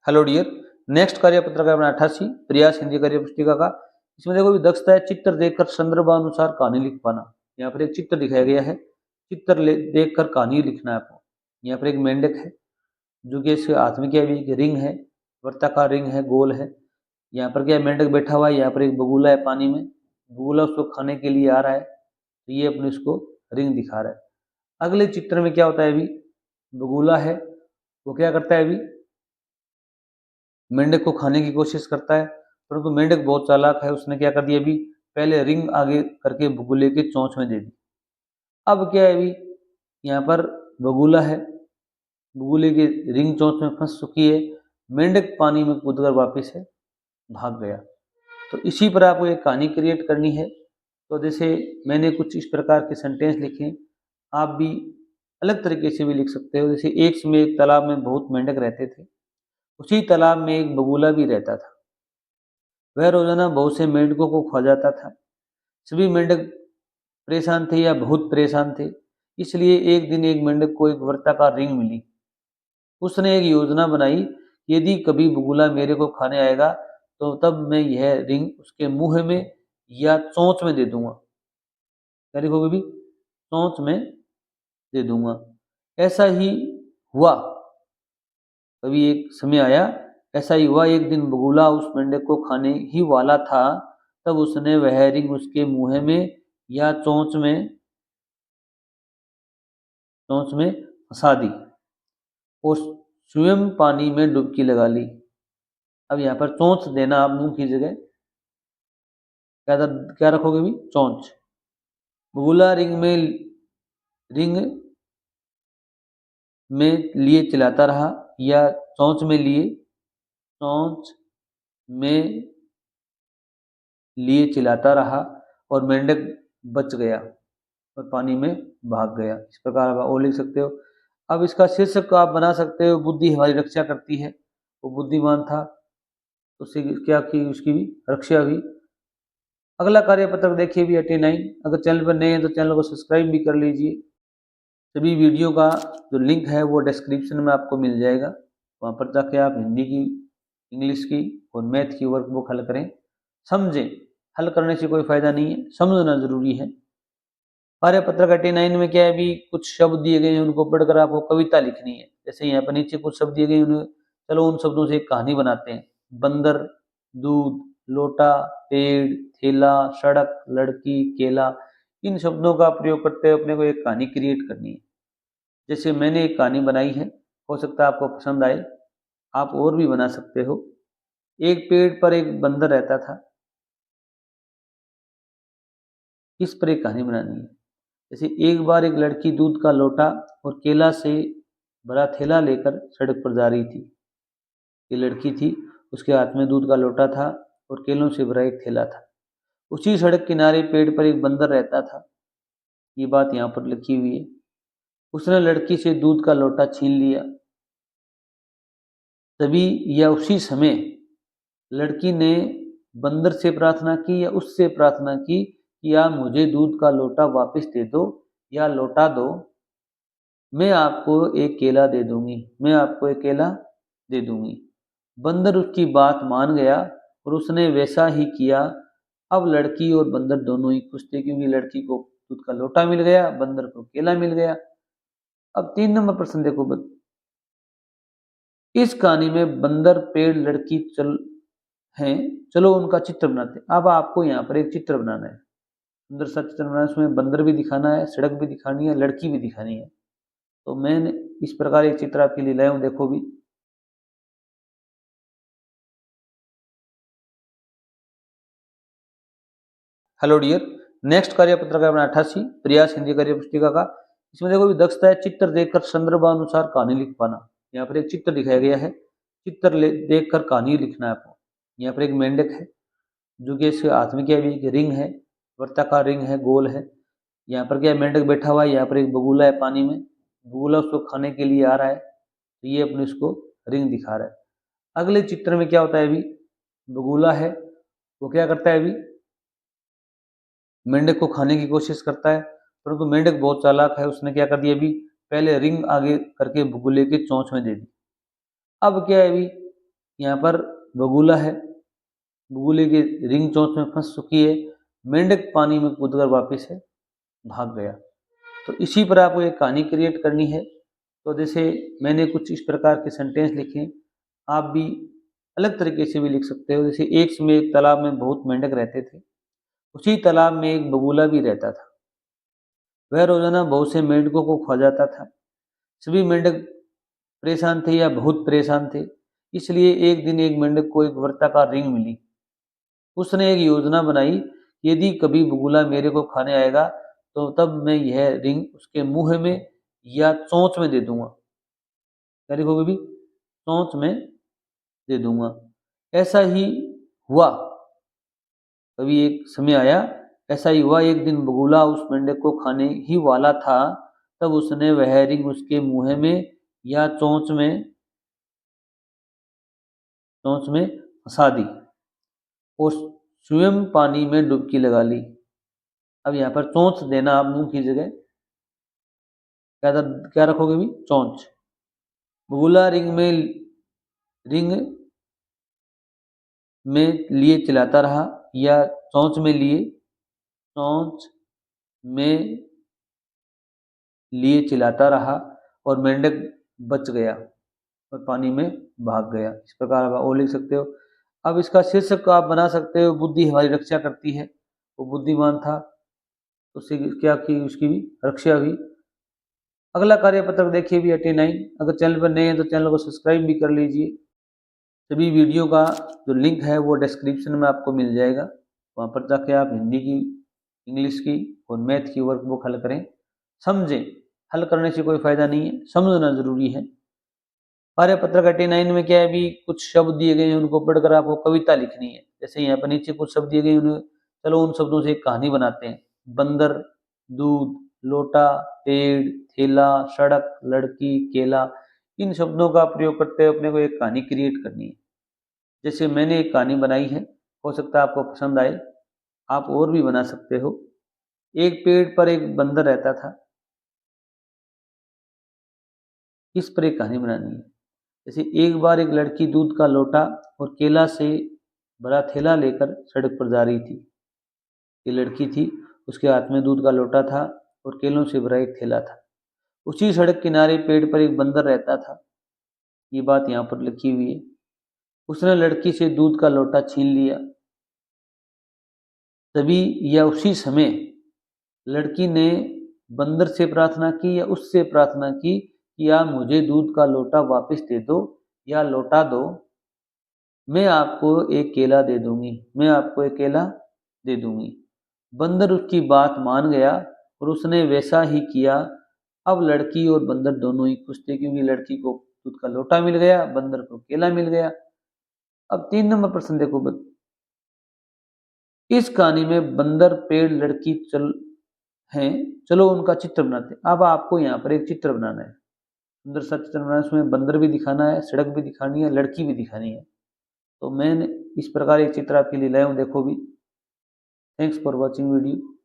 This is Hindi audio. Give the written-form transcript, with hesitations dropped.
Hello dear. नेक्स्ट कार्य पत्र का अपना 88 प्रयास हिंदी कार्य पुस्तिका का। इसमें देखो भी दक्षता है चित्र देखकर संदर्भानुसार कहानी लिख पाना। यहाँ पर एक चित्र दिखाया गया है, चित्र देखकर कहानी लिखना है आपको। यहाँ पर एक मेंढक है जो कि इसके हाथ में क्या है, एक रिंग है, वर्ताकार रिंग है, गोल है। यहाँ पर क्या है, मेंढक बैठा हुआ है, यहाँ पर एक बगुला है पानी में, बगुला उसको खाने के लिए आ रहा है, तो ये अपने उसको रिंग दिखा रहा है। अगले चित्र में क्या होता है, अभी बगुला है, वो क्या करता है, अभी मेंढक को खाने की कोशिश करता है, परंतु मेंढक बहुत चालाक है, उसने क्या कर दिया, अभी पहले रिंग आगे करके बगुले के चोंच में दे दी। अब क्या है, अभी यहाँ पर बगुला है, बगुले की रिंग चोंच में फंस चुकी है, मेंढक पानी में कूदकर वापस है भाग गया। तो इसी पर आपको एक कहानी क्रिएट करनी है। तो जैसे मैंने कुछ इस प्रकार के सेंटेंस लिखे, आप भी अलग तरीके से भी लिख सकते हो। जैसे एक समय एक तालाब में बहुत मेंढक रहते थे, उसी तालाब में एक बगुला भी रहता था। वह रोजाना बहुत से मेंढकों को खा जाता था। सभी मेंढक परेशान थे या बहुत परेशान थे, इसलिए एक दिन एक मेंढक को एक वर्ताकार रिंग मिली। उसने एक योजना बनाई, यदि कभी बगुला मेरे को खाने आएगा तो तब मैं यह रिंग उसके मुंह में या चोंच में दे दूंगा। क्या लिखोगे भी, चोंच में दे दूंगा। ऐसा ही हुआ। कभी एक समय आया, ऐसा ही हुआ, एक दिन बगुला उस मेंढक को खाने ही वाला था, तब उसने वह रिंग उसके मुंह में या चोंच में फंसा दी और स्वयं पानी में डुबकी लगा ली। अब यहाँ पर चोंच देना आप मुंह की जगह क्या रखोगे भी, चोंच। बगुला रिंग में लिए चिल्लाता रहा या चोंच में लिए चिल्लाता रहा और मेंढक बच गया और पानी में भाग गया। इस प्रकार आप और लिख सकते हो। अब इसका शीर्षक आप बना सकते हो, बुद्धि हमारी रक्षा करती है। वो बुद्धिमान था, उससे क्या की, उसकी भी रक्षा हुई। अगला कार्य पत्रक देखिए भी 89। अगर चैनल पर नए हैं तो चैनल को सब्सक्राइब भी कर लीजिए। सभी वीडियो का जो लिंक है वो डिस्क्रिप्शन में आपको मिल जाएगा, वहाँ पर जाके आप हिंदी की, इंग्लिश की और मैथ की वर्कबुक हल करें। समझें, हल करने से कोई फायदा नहीं है, समझना जरूरी है। कार्य पत्रक 89 में क्या है, भी कुछ शब्द दिए गए हैं, उनको पढ़कर आपको कविता लिखनी है। जैसे यहाँ पर नीचे कुछ शब्द दिए गए हैं, चलो उन शब्दों से एक कहानी बनाते हैं। बंदर, दूध, लोटा, पेड़, थैला, सड़क, लड़की, केला। इन शब्दों का प्रयोग करते हुए अपने को एक कहानी क्रिएट करनी है। जैसे मैंने एक कहानी बनाई है, हो सकता है आपको पसंद आए, आप और भी बना सकते हो। एक पेड़ पर एक बंदर रहता था, इस पर एक कहानी बनानी है। जैसे एक बार एक लड़की दूध का लोटा और केला से भरा थैला लेकर सड़क पर जा रही थी। ये लड़की थी, उसके हाथ में दूध का लोटा था और केलों से भरा एक थैला था। उसी सड़क किनारे पेड़ पर एक बंदर रहता था। ये बात यहाँ पर लिखी हुई है। उसने लड़की से दूध का लोटा छीन लिया। तभी या उसी समय लड़की ने बंदर से प्रार्थना की या उससे प्रार्थना की कि आप मुझे दूध का लोटा वापस दे दो या लौटा दो, मैं आपको एक केला दे दूंगी, मैं आपको एक केला दे दूंगी। बंदर उसकी बात मान गया और उसने वैसा ही किया। अब लड़की और बंदर दोनों ही खुश थे, क्योंकि लड़की को दूध का लोटा मिल गया, बंदर को केला मिल गया। अब 3 नंबर प्रश्न देखो, इस कहानी में बंदर, पेड़, लड़की हैं, चलो उनका चित्र बनाते हैं। अब आपको यहाँ पर एक चित्र बनाना है, सुंदर सा चित्र बनाना है। उसमें बंदर भी दिखाना है, सड़क भी दिखानी है, लड़की भी दिखानी है। तो मैंने इस प्रकार एक चित्र आपके लिए लाया हूँ, देखो भी। Hello dear. नेक्स्ट कार्य पत्र का अपना 88 प्रयास हिंदी कार्य पुस्तिका का। इसमें देखो भी दक्षता है चित्र देखकर संदर्भानुसार कहानी लिख पाना। यहाँ पर एक चित्र दिखाया गया है, चित्र देखकर कहानी लिखना है आपको। यहाँ पर एक मेंढक है जो कि इसके हाथ में क्या है, एक रिंग है, वर्ताकार रिंग है, गोल है। यहाँ पर क्या है, मेंढक बैठा हुआ है, यहाँ पर एक बगुला है पानी में, बगुला उसको खाने के लिए आ रहा है, तो ये अपने उसको रिंग दिखा रहा है। अगले चित्र में क्या होता है, अभी बगुला है, वो क्या करता है, अभी मेंढक को खाने की कोशिश करता है, परंतु मेंढक बहुत चालाक है, उसने क्या कर दिया, अभी पहले रिंग आगे करके बगुले के चोंच में दे दी। अब क्या है, अभी यहाँ पर बगुला है, बगुले की रिंग चोंच में फंस चुकी है, मेंढक पानी में कूदकर वापस है भाग गया। तो इसी पर आपको एक कहानी क्रिएट करनी है। तो जैसे मैंने कुछ इस प्रकार के सेंटेंस लिखे, आप भी अलग तरीके से भी लिख सकते हो। जैसे एक समय एक तालाब में बहुत मेंढक रहते थे, उसी तालाब में एक बगुला भी रहता था। वह रोजाना बहुत से मेंढकों को खा जाता था। सभी मेंढक परेशान थे या बहुत परेशान थे, इसलिए एक दिन एक मेंढक को एक वर्ताकार रिंग मिली। उसने एक योजना बनाई, यदि कभी बगुला मेरे को खाने आएगा तो तब मैं यह रिंग उसके मुंह में या चोंच में दे दूंगा। क्या लिखोगे भी? चोंच में दे दूंगा। ऐसा ही हुआ। कभी एक समय आया, ऐसा ही हुआ, एक दिन बगुला उस मेंढक को खाने ही वाला था, तब उसने वह रिंग उसके मुंह में या चोंच में फंसा दी और स्वयं पानी में डुबकी लगा ली। अब यहाँ पर चोंच देना आप मुंह की जगह क्या रखोगे भी? चोंच। बगुला रिंग में लिए चिल्लाता रहा या चोंच में लिए चिल्लाता रहा और मेंढक बच गया और पानी में भाग गया। इस प्रकार आप और लिख सकते हो। अब इसका शीर्षक आप बना सकते हो, बुद्धि हमारी रक्षा करती है। वो बुद्धिमान था, उससे क्या की, उसकी भी रक्षा हुई। अगला कार्यपत्रक देखिए भी 89। अगर चैनल पर नए हैं तो चैनल को सब्सक्राइब भी कर लीजिए। सभी वीडियो का जो लिंक है वो डिस्क्रिप्शन में आपको मिल जाएगा, वहाँ पर जाके आप हिंदी की, इंग्लिश की और मैथ की वर्कबुक हल करें। समझें, हल करने से कोई फायदा नहीं है, समझना जरूरी है। कार्यपत्रक 89 में क्या है भी, कुछ शब्द दिए गए हैं, उनको पढ़कर आपको कविता लिखनी है। जैसे यहाँ पर नीचे कुछ शब्द दिए गए हैं, चलो उन शब्दों से एक कहानी बनाते हैं। बंदर, दूध, लोटा, पेड़, थैला, सड़क, लड़की, केला। इन शब्दों का प्रयोग करते हुए अपने को एक कहानी क्रिएट करनी है। जैसे मैंने एक कहानी बनाई है, हो सकता है आपको पसंद आए, आप और भी बना सकते हो। एक पेड़ पर एक बंदर रहता था। इस पर एक कहानी बनानी है। जैसे एक बार एक लड़की दूध का लोटा और केला से भरा थैला लेकर सड़क पर जा रही थी। ये लड़की थी, उसके हाथ में दूध का लोटा था और केलों से भरा एक थैला था। उसी सड़क किनारे पेड़ पर एक बंदर रहता था। ये बात यहाँ पर लिखी हुई है। उसने लड़की से दूध का लोटा छीन लिया। तभी या उसी समय लड़की ने बंदर से प्रार्थना की या उससे प्रार्थना की कि आप मुझे दूध का लोटा वापस दे दो या लौटा दो, मैं आपको एक केला दे दूंगी, मैं आपको एक केला दे दूंगी। बंदर उसकी बात मान गया और उसने वैसा ही किया। अब लड़की और बंदर दोनों ही खुश थे, क्योंकि लड़की को दूध का लोटा मिल गया, बंदर को केला मिल गया। अब 3 नंबर प्रश्न देखो। इस कहानी में बंदर, पेड़, लड़की हैं, चलो उनका चित्र बनाते हैं। अब आपको यहाँ पर एक चित्र बनाना है, सुंदर सा चित्र बनाना है। उसमें बंदर भी दिखाना है, सड़क भी दिखानी है, लड़की भी दिखानी है। तो मैंने इस प्रकार एक चित्र आपके लिए लाया हूँ, देखो भी। Thanks for watching video.